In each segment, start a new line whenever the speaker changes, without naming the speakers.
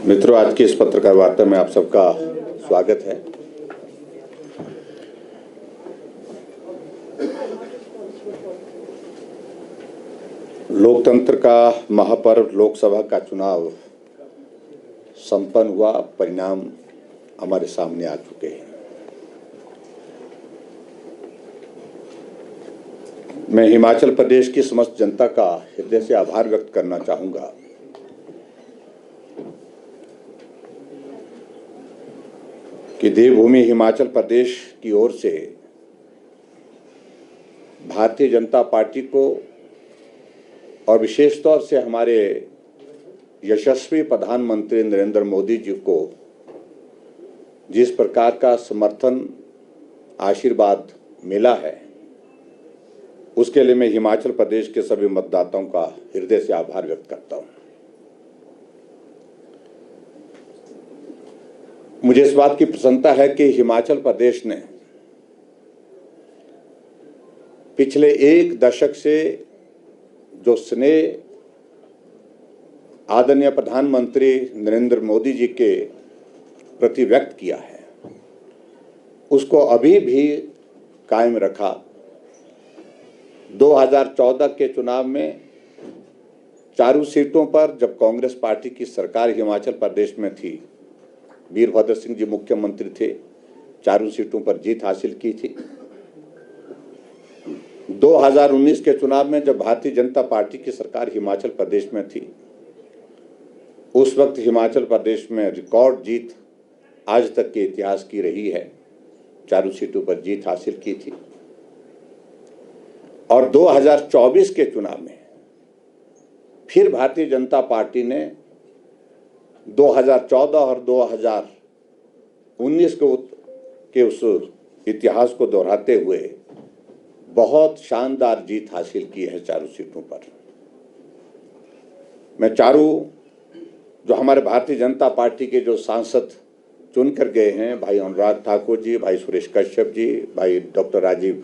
मित्रों, आज की इस पत्रकार वार्ता में आप सबका स्वागत है। लोकतंत्र का महापर्व लोकसभा का चुनाव संपन्न हुआ, परिणाम हमारे सामने आ चुके हैं। मैं हिमाचल प्रदेश की समस्त जनता का हृदय से आभार व्यक्त करना चाहूंगा कि देवभूमि हिमाचल प्रदेश की ओर से भारतीय जनता पार्टी को और विशेष तौर से हमारे यशस्वी प्रधानमंत्री नरेंद्र मोदी जी को जिस प्रकार का समर्थन आशीर्वाद मिला है, उसके लिए मैं हिमाचल प्रदेश के सभी मतदाताओं का हृदय से आभार व्यक्त करता हूं। मुझे इस बात की प्रसन्नता है कि हिमाचल प्रदेश ने पिछले एक दशक से जो स्नेह आदरणीय प्रधानमंत्री नरेंद्र मोदी जी के प्रति व्यक्त किया है, उसको अभी भी कायम रखा। 2014 के चुनाव में चारों सीटों पर जब कांग्रेस पार्टी की सरकार हिमाचल प्रदेश में थी, वीरभद्र सिंह जी मुख्यमंत्री थे, चारों सीटों पर जीत हासिल की थी। 2019 के चुनाव में जब भारतीय जनता पार्टी की सरकार हिमाचल प्रदेश में थी, उस वक्त हिमाचल प्रदेश में रिकॉर्ड जीत आज तक के इतिहास की रही है, चारों सीटों पर जीत हासिल की थी। और 2024 के चुनाव में फिर भारतीय जनता पार्टी ने 2014 और 2019 के उस इतिहास को दोहराते हुए बहुत शानदार जीत हासिल की है चारों सीटों पर। मैं चारों जो हमारे भारतीय जनता पार्टी के जो सांसद चुन कर गए हैं, भाई अनुराग ठाकुर जी, भाई सुरेश कश्यप जी, भाई डॉक्टर राजीव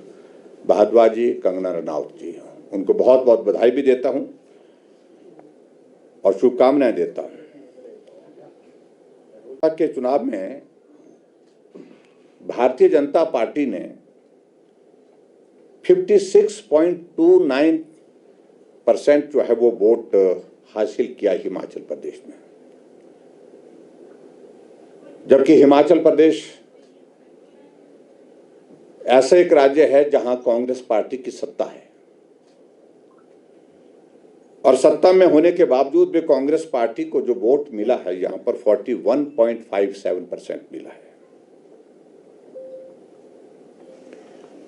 भारद्वाज जी, कंगना रनौत जी, उनको बहुत बहुत बधाई भी देता हूं और शुभकामनाएं देता हूं। के चुनाव में भारतीय जनता पार्टी ने 56.29% जो है वो वोट हासिल किया हिमाचल प्रदेश में, जबकि हिमाचल प्रदेश ऐसा एक राज्य है जहां कांग्रेस पार्टी की सत्ता है और सत्ता में होने के बावजूद भी कांग्रेस पार्टी को जो वोट मिला है यहां पर 41.57% मिला है।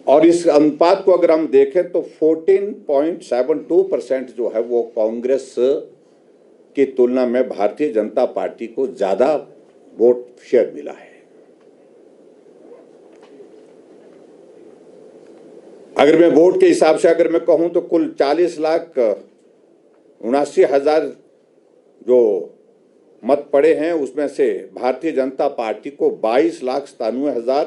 और इस अनुपात को अगर हम देखें तो 14.72% जो है वो कांग्रेस की तुलना में भारतीय जनता पार्टी को ज्यादा वोट शेयर मिला है। अगर मैं वोट के हिसाब से अगर मैं कहूं तो कुल 40,79,000 जो मत पड़े हैं, उसमें से भारतीय जनता पार्टी को 22,97,000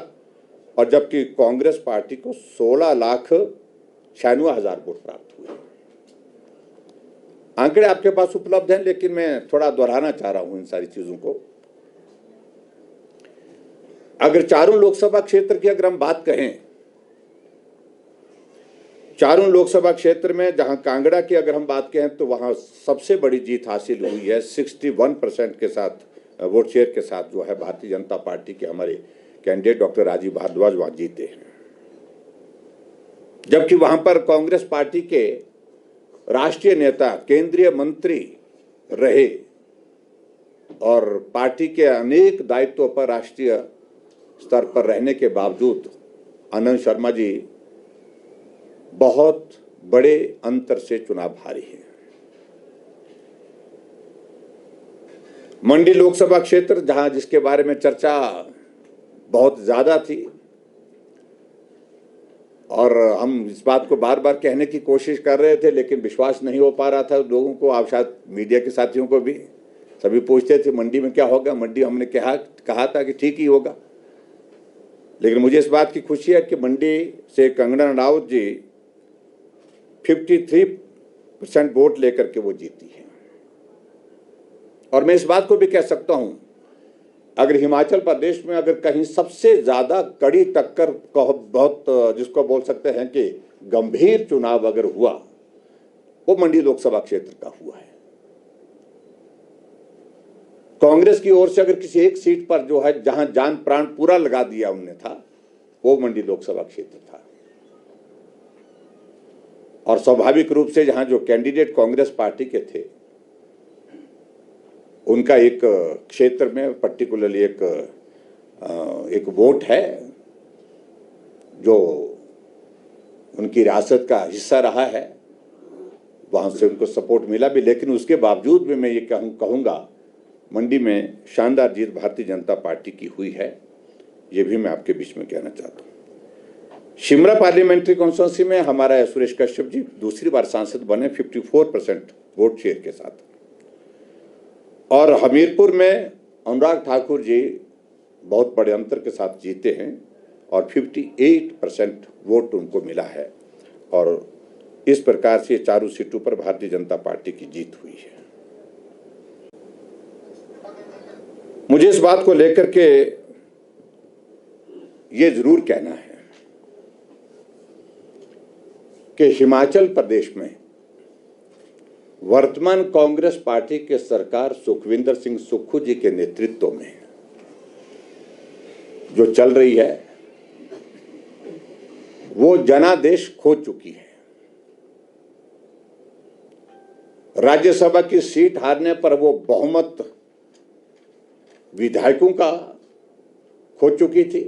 और जबकि कांग्रेस पार्टी को 16,96,000 वोट प्राप्त हुए। आंकड़े आपके पास उपलब्ध हैं, लेकिन मैं थोड़ा दोहराना चाह रहा हूं इन सारी चीजों को। अगर चारों लोकसभा क्षेत्र की अगर हम बात कहें, चारों लोकसभा क्षेत्र में जहां कांगड़ा की अगर हम बात कहें तो वहां सबसे बड़ी जीत हासिल हुई है। 61% के साथ वोट शेयर के साथ जो है भारतीय जनता पार्टी के हमारे कैंडिडेट डॉक्टर राजीव भारद्वाज वहां जीते हैं, जबकि वहां पर कांग्रेस पार्टी के राष्ट्रीय नेता, केंद्रीय मंत्री रहे और पार्टी के अनेक दायित्वों पर राष्ट्रीय स्तर पर रहने के बावजूद आनंद शर्मा जी बहुत बड़े अंतर से चुनाव हारे हैं। मंडी लोकसभा क्षेत्र जहां जिसके बारे में चर्चा बहुत ज्यादा थी और हम इस बात को बार बार कहने की कोशिश कर रहे थे, लेकिन विश्वास नहीं हो पा रहा था लोगों को, आप शायद मीडिया के साथियों को भी, सभी पूछते थे मंडी में क्या होगा। मंडी हमने कहा था कि ठीक ही होगा, लेकिन मुझे इस बात की खुशी है कि मंडी से कंगना रनौत जी 53% वोट लेकर के वो जीती है। और मैं इस बात को भी कह सकता हूं, अगर हिमाचल प्रदेश में अगर कहीं सबसे ज्यादा कड़ी टक्कर बहुत जिसको बोल सकते हैं कि गंभीर चुनाव अगर हुआ, वो मंडी लोकसभा क्षेत्र का हुआ है। कांग्रेस की ओर से अगर किसी एक सीट पर जो है जहां जान प्राण पूरा लगा दिया उनने था, वो मंडी लोकसभा क्षेत्र था। और स्वाभाविक रूप से जहां जो कैंडिडेट कांग्रेस पार्टी के थे, उनका एक क्षेत्र में पर्टिकुलरली एक वोट है जो उनकी रियासत का हिस्सा रहा है, वहां से उनको सपोर्ट मिला भी। लेकिन उसके बावजूद भी मैं ये कहूँगा मंडी में शानदार जीत भारतीय जनता पार्टी की हुई है, ये भी मैं आपके बीच में कहना चाहता हूँ। शिमला पार्लियामेंट्री कॉन्स्टिट्यूंसी में हमारा सुरेश कश्यप जी दूसरी बार सांसद बने 54% वोट शेयर के साथ, और हमीरपुर में अनुराग ठाकुर जी बहुत बड़े अंतर के साथ जीते हैं और 58% वोट उनको मिला है। और इस प्रकार से चारों सीटों पर भारतीय जनता पार्टी की जीत हुई है। मुझे इस बात को लेकर के ये जरूर कहना है कि हिमाचल प्रदेश में वर्तमान कांग्रेस पार्टी के सरकार सुखविंदर सिंह सुक्खू जी के नेतृत्व में जो चल रही है, वो जनादेश खो चुकी है। राज्यसभा की सीट हारने पर वो बहुमत विधायकों का खो चुकी थी,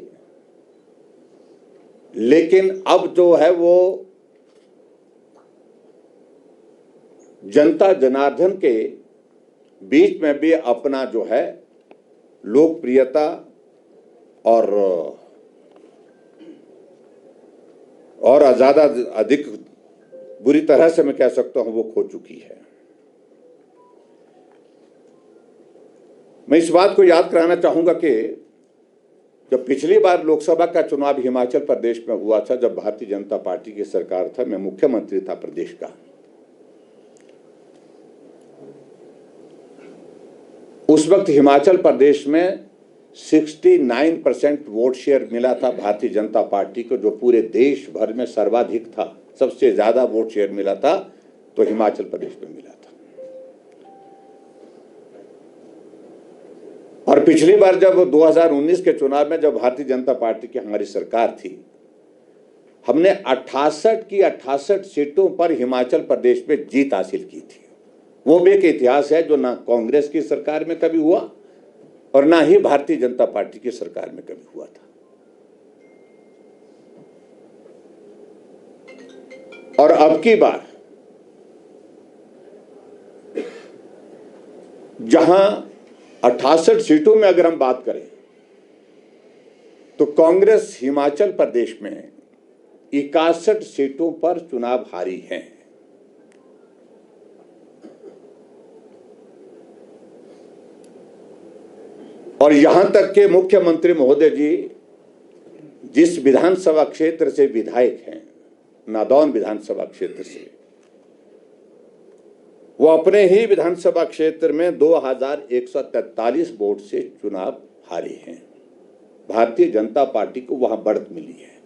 लेकिन अब जो है वो जनता जनार्दन के बीच में भी अपना जो है लोकप्रियता और ज्यादा अधिक बुरी तरह से मैं कह सकता हूं वो खो चुकी है। मैं इस बात को याद कराना चाहूंगा कि जब पिछली बार लोकसभा का चुनाव हिमाचल प्रदेश में हुआ था, जब भारतीय जनता पार्टी की सरकार था, मैं मुख्यमंत्री था प्रदेश का, उस वक्त हिमाचल प्रदेश में 69% वोट शेयर मिला था भारतीय जनता पार्टी को, जो पूरे देश भर में सर्वाधिक था। सबसे ज्यादा वोट शेयर मिला था तो हिमाचल प्रदेश में मिला था। और पिछली बार जब 2019 के चुनाव में जब भारतीय जनता पार्टी की हमारी सरकार थी, हमने 68 की 68 सीटों पर हिमाचल प्रदेश में जीत हासिल की थी। वो भी एक इतिहास है जो ना कांग्रेस की सरकार में कभी हुआ और ना ही भारतीय जनता पार्टी की सरकार में कभी हुआ था। और अब की बार जहां 68 सीटों में अगर हम बात करें तो कांग्रेस हिमाचल प्रदेश में 61 सीटों पर चुनाव हारी है। और यहां तक के मुख्यमंत्री महोदय जी जिस विधानसभा क्षेत्र से विधायक हैं, नादौन विधानसभा क्षेत्र से, वो अपने ही विधानसभा क्षेत्र में 2143 वोट से चुनाव हारे हैं। भारतीय जनता पार्टी को वहां बढ़त मिली है।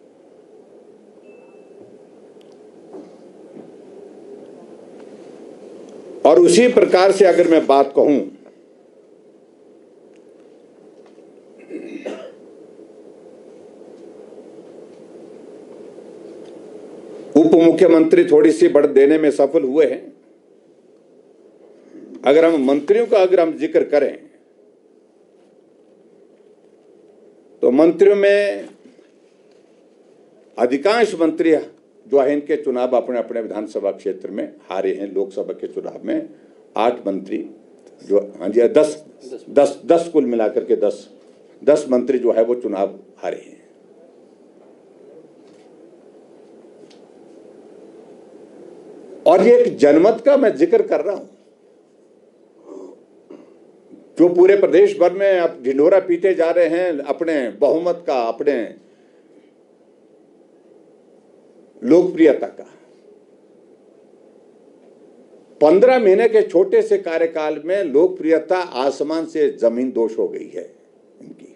और उसी प्रकार से अगर मैं बात कहूं उप मुख्यमंत्री थोड़ी सी बढ़त देने में सफल हुए हैं। अगर हम मंत्रियों का अगर हम जिक्र करें तो मंत्रियों में अधिकांश मंत्री जो है इनके चुनाव अपने अपने विधानसभा क्षेत्र में हारे हैं। लोकसभा के चुनाव में 8 मंत्री जो, हाँ जी, 10 कुल मिलाकर के 10 मंत्री जो है वो चुनाव हारे हैं। और ये एक जनमत का मैं जिक्र कर रहा हूं जो पूरे प्रदेश भर में अब ढिंढोरा पीटे जा रहे हैं अपने बहुमत का, अपने लोकप्रियता का। 15 महीने के छोटे से कार्यकाल में लोकप्रियता आसमान से जमीन दोष हो गई है इनकी।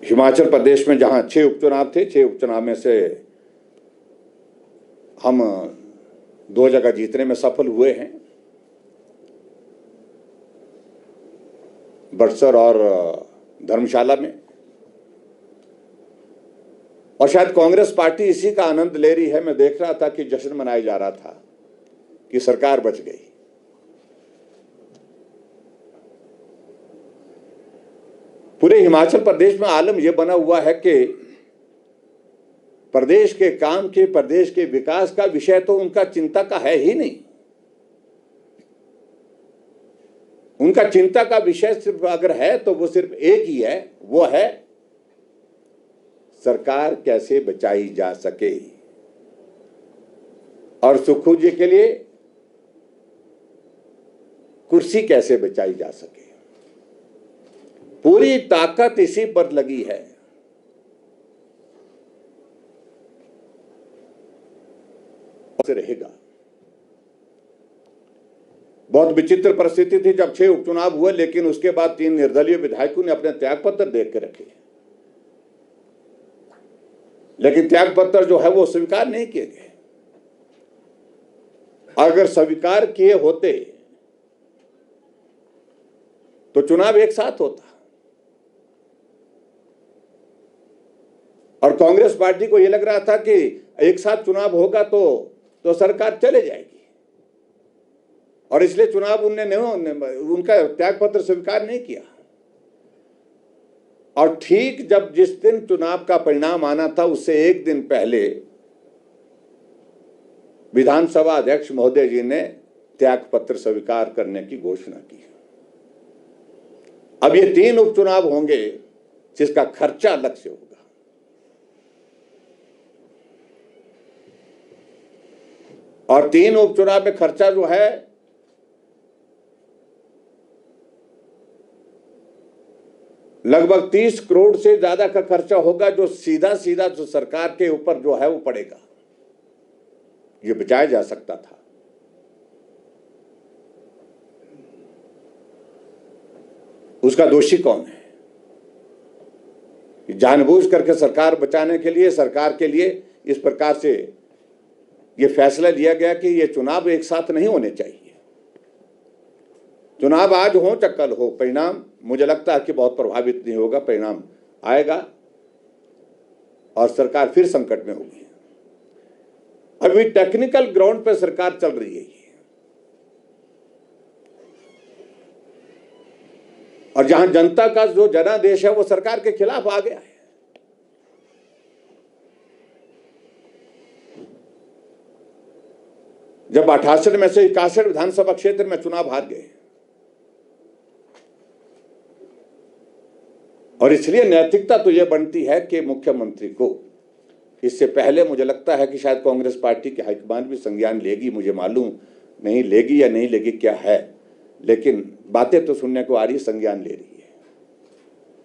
हिमाचल प्रदेश में जहां 6 उपचुनाव थे, 6 उपचुनाव में से हम 2 जगह जीतने में सफल हुए हैं, बड़सर और धर्मशाला में। और शायद कांग्रेस पार्टी इसी का आनंद ले रही है। मैं देख रहा था कि जश्न मनाया जा रहा था कि सरकार बच गई। पूरे हिमाचल प्रदेश में आलम यह बना हुआ है कि प्रदेश के काम के, प्रदेश के विकास का विषय तो उनका चिंता का है ही नहीं। उनका चिंता का विषय सिर्फ अगर है तो वो सिर्फ एक ही है, वो है सरकार कैसे बचाई जा सके और सुक्खू जी के लिए कुर्सी कैसे बचाई जा सके। पूरी ताकत इसी पर लगी है। रहेगा। बहुत विचित्र परिस्थिति थी जब 6 उपचुनाव हुए, लेकिन उसके बाद 3 निर्दलीय विधायकों ने अपने त्यागपत्र देख के रखे, लेकिन त्यागपत्र जो है वो स्वीकार नहीं किए गए। अगर स्वीकार किए होते तो चुनाव एक साथ होता और कांग्रेस पार्टी को यह लग रहा था कि एक साथ चुनाव होगा तो सरकार चले जाएगी, और इसलिए चुनाव उनका त्यागपत्र स्वीकार नहीं किया। और ठीक जब जिस दिन चुनाव का परिणाम आना था उससे एक दिन पहले विधानसभा अध्यक्ष महोदय जी ने त्यागपत्र स्वीकार करने की घोषणा की। अब ये 3 उपचुनाव होंगे जिसका खर्चा अलग से होगा, और 3 उपचुनाव में खर्चा जो है लगभग 30 करोड़ से ज्यादा का खर्चा होगा, जो सीधा सीधा जो सरकार के ऊपर जो है वो पड़ेगा। ये बचाया जा सकता था। उसका दोषी कौन है? जानबूझ करके सरकार बचाने के लिए, सरकार के लिए इस प्रकार से ये फैसला लिया गया कि ये चुनाव एक साथ नहीं होने चाहिए। चुनाव आज हो चाहे कल हो, परिणाम मुझे लगता है कि बहुत प्रभावित नहीं होगा। परिणाम आएगा और सरकार फिर संकट में होगी। अभी टेक्निकल ग्राउंड पर सरकार चल रही है और जहां जनता का जो जनादेश है वो सरकार के खिलाफ आ गया है। जब 68 में से 61 विधानसभा क्षेत्र में चुनाव हार गए, और इसलिए नैतिकता तो यह बनती है कि मुख्यमंत्री को, इससे पहले मुझे लगता है कि शायद कांग्रेस पार्टी की हाईकमान भी संज्ञान लेगी, मुझे मालूम नहीं लेगी या नहीं लेगी क्या है, लेकिन बातें तो सुनने को आ रही, संज्ञान ले रही है।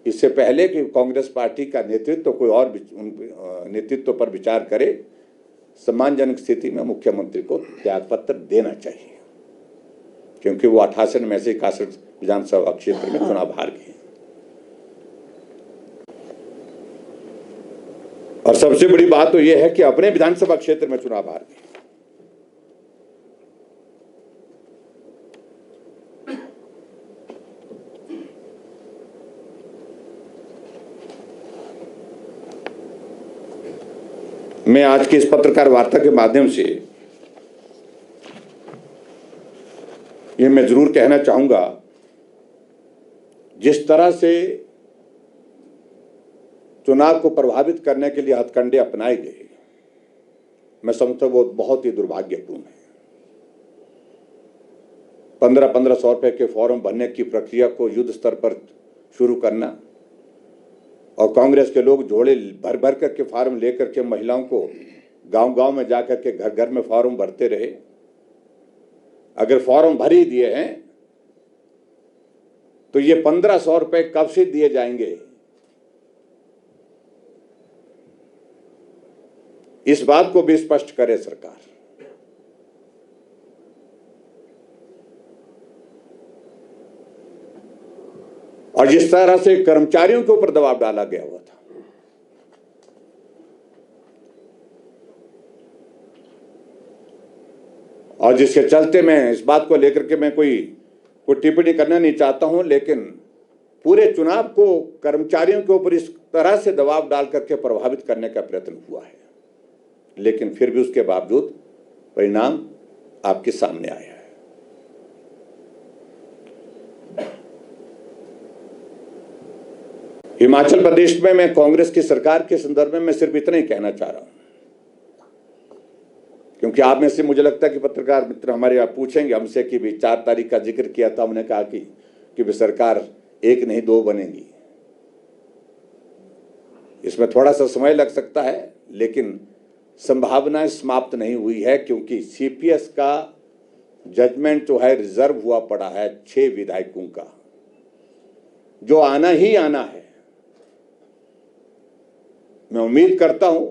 इससे पहले कि कांग्रेस पार्टी का नेतृत्व कोई और नेतृत्व पर विचार करे, सम्मानजनक स्थिति में मुख्यमंत्री को त्यागपत्र देना चाहिए, क्योंकि वो 68 में से 61 विधानसभा क्षेत्र में चुनाव हार गए। और सबसे बड़ी बात तो यह है कि अपने विधानसभा क्षेत्र में चुनाव हार गए। मैं आज की इस पत्रकार वार्ता के माध्यम से ये मैं जरूर कहना चाहूंगा, जिस तरह से चुनाव को प्रभावित करने के लिए हथकंडे अपनाए गए, मैं समझता हूं वो बहुत ही दुर्भाग्यपूर्ण है। 1500 रुपए के फॉर्म भरने की प्रक्रिया को युद्ध स्तर पर शुरू करना, और कांग्रेस के लोग झोले भर भर करके फॉर्म लेकर के महिलाओं को गांव-गांव में जाकर के घर-घर में फॉर्म भरते रहे। अगर फॉर्म भर ही दिए हैं तो ये 1500 रुपए कब से दिए जाएंगे? इस बात को भी स्पष्ट करे सरकार। और जिस तरह से कर्मचारियों के ऊपर दबाव डाला गया हुआ था, और जिसके चलते मैं इस बात को लेकर के मैं कोई टिप्पणी करना नहीं चाहता हूं, लेकिन पूरे चुनाव को कर्मचारियों के ऊपर इस तरह से दबाव डाल करके प्रभावित करने का प्रयत्न हुआ है, लेकिन फिर भी उसके बावजूद परिणाम आपके सामने आया है। हिमाचल प्रदेश में मैं कांग्रेस की सरकार के संदर्भ में मैं सिर्फ इतना ही कहना चाह रहा हूं, क्योंकि आप में से मुझे लगता है कि पत्रकार मित्र हमारे आप पूछेंगे हमसे कि भी 4 तारीख का जिक्र किया था, हमने कहा कि भी सरकार 1 नहीं 2 बनेगी। इसमें थोड़ा सा समय लग सकता है, लेकिन संभावनाएं समाप्त नहीं हुई है, क्योंकि सीपीएस का जजमेंट जो है रिजर्व हुआ पड़ा है 6 विधायकों का, जो आना ही आना है। मैं उम्मीद करता हूं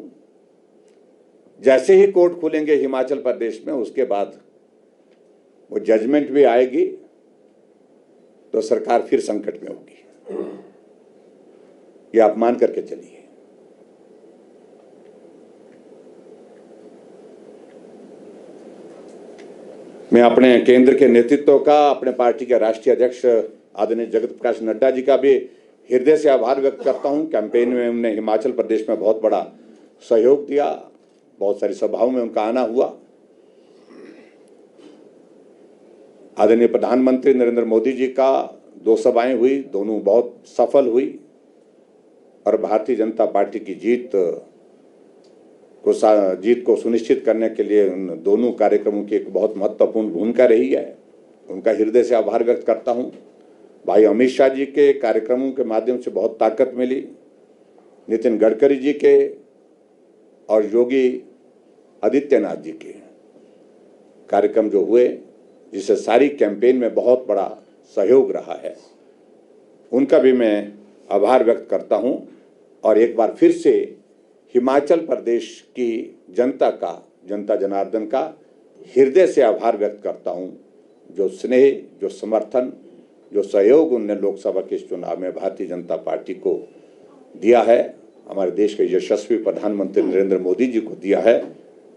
जैसे ही कोर्ट खुलेंगे हिमाचल प्रदेश में, उसके बाद वो जजमेंट भी आएगी तो सरकार फिर संकट में होगी। ये आप मान करके चलिए। मैं अपने केंद्र के नेतृत्व का, अपने पार्टी के राष्ट्रीय अध्यक्ष आदरणीय जगत प्रकाश नड्डा जी का भी हृदय से आभार व्यक्त करता हूं। कैंपेन में उन्होंने हिमाचल प्रदेश में बहुत बड़ा सहयोग दिया, बहुत सारी सभाओं में उनका आना हुआ। आदरणीय प्रधानमंत्री नरेंद्र मोदी जी का 2 सभाएं हुई, दोनों बहुत सफल हुई, और भारतीय जनता पार्टी की जीत को सुनिश्चित करने के लिए उन दोनों कार्यक्रमों की एक बहुत महत्वपूर्ण भूमिका रही है। उनका हृदय से आभार व्यक्त करता हूं। भाई अमित शाह जी के कार्यक्रमों के माध्यम से बहुत ताकत मिली, नितिन गडकरी जी के और योगी आदित्यनाथ जी के कार्यक्रम जो हुए, जिससे सारी कैंपेन में बहुत बड़ा सहयोग रहा है, उनका भी मैं आभार व्यक्त करता हूं। और एक बार फिर से हिमाचल प्रदेश की जनता जनार्दन का हृदय से आभार व्यक्त करता हूं, जो स्नेह, जो समर्थन, जो सहयोग उन्होंने लोकसभा के इस चुनाव में भारतीय जनता पार्टी को दिया है, हमारे देश के यशस्वी प्रधानमंत्री नरेंद्र मोदी जी को दिया है,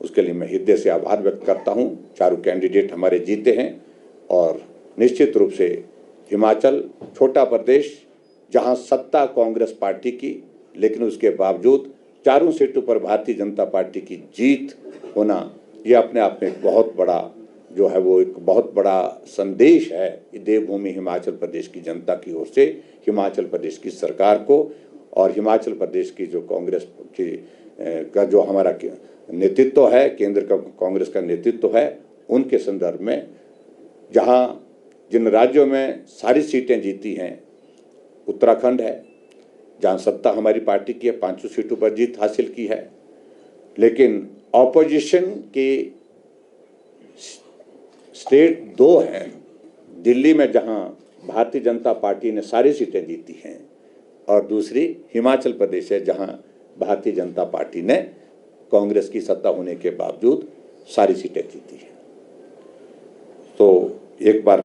उसके लिए मैं हृदय से आभार व्यक्त करता हूं। चारों कैंडिडेट हमारे जीते हैं, और निश्चित रूप से हिमाचल छोटा प्रदेश, जहां सत्ता कांग्रेस पार्टी की, लेकिन उसके बावजूद चारों सीटों पर भारतीय जनता पार्टी की जीत होना, यह अपने आप में एक बहुत बड़ा जो है वो एक बहुत बड़ा संदेश है देवभूमि हिमाचल प्रदेश की जनता की ओर से हिमाचल प्रदेश की सरकार को, और हिमाचल प्रदेश की जो कांग्रेस की का जो हमारा नेतृत्व है, केंद्र का कांग्रेस का नेतृत्व है, उनके संदर्भ में, जहां जिन राज्यों में सारी सीटें जीती हैं, उत्तराखंड है जहां सत्ता हमारी पार्टी की है, 500 सीटों पर जीत हासिल की है, लेकिन ऑपोजिशन की स्टेट 2 हैं, दिल्ली में जहां भारतीय जनता पार्टी ने सारी सीटें जीती हैं, और दूसरी हिमाचल प्रदेश है जहां भारतीय जनता पार्टी ने कांग्रेस की सत्ता होने के बावजूद सारी सीटें जीती हैं। तो एक बार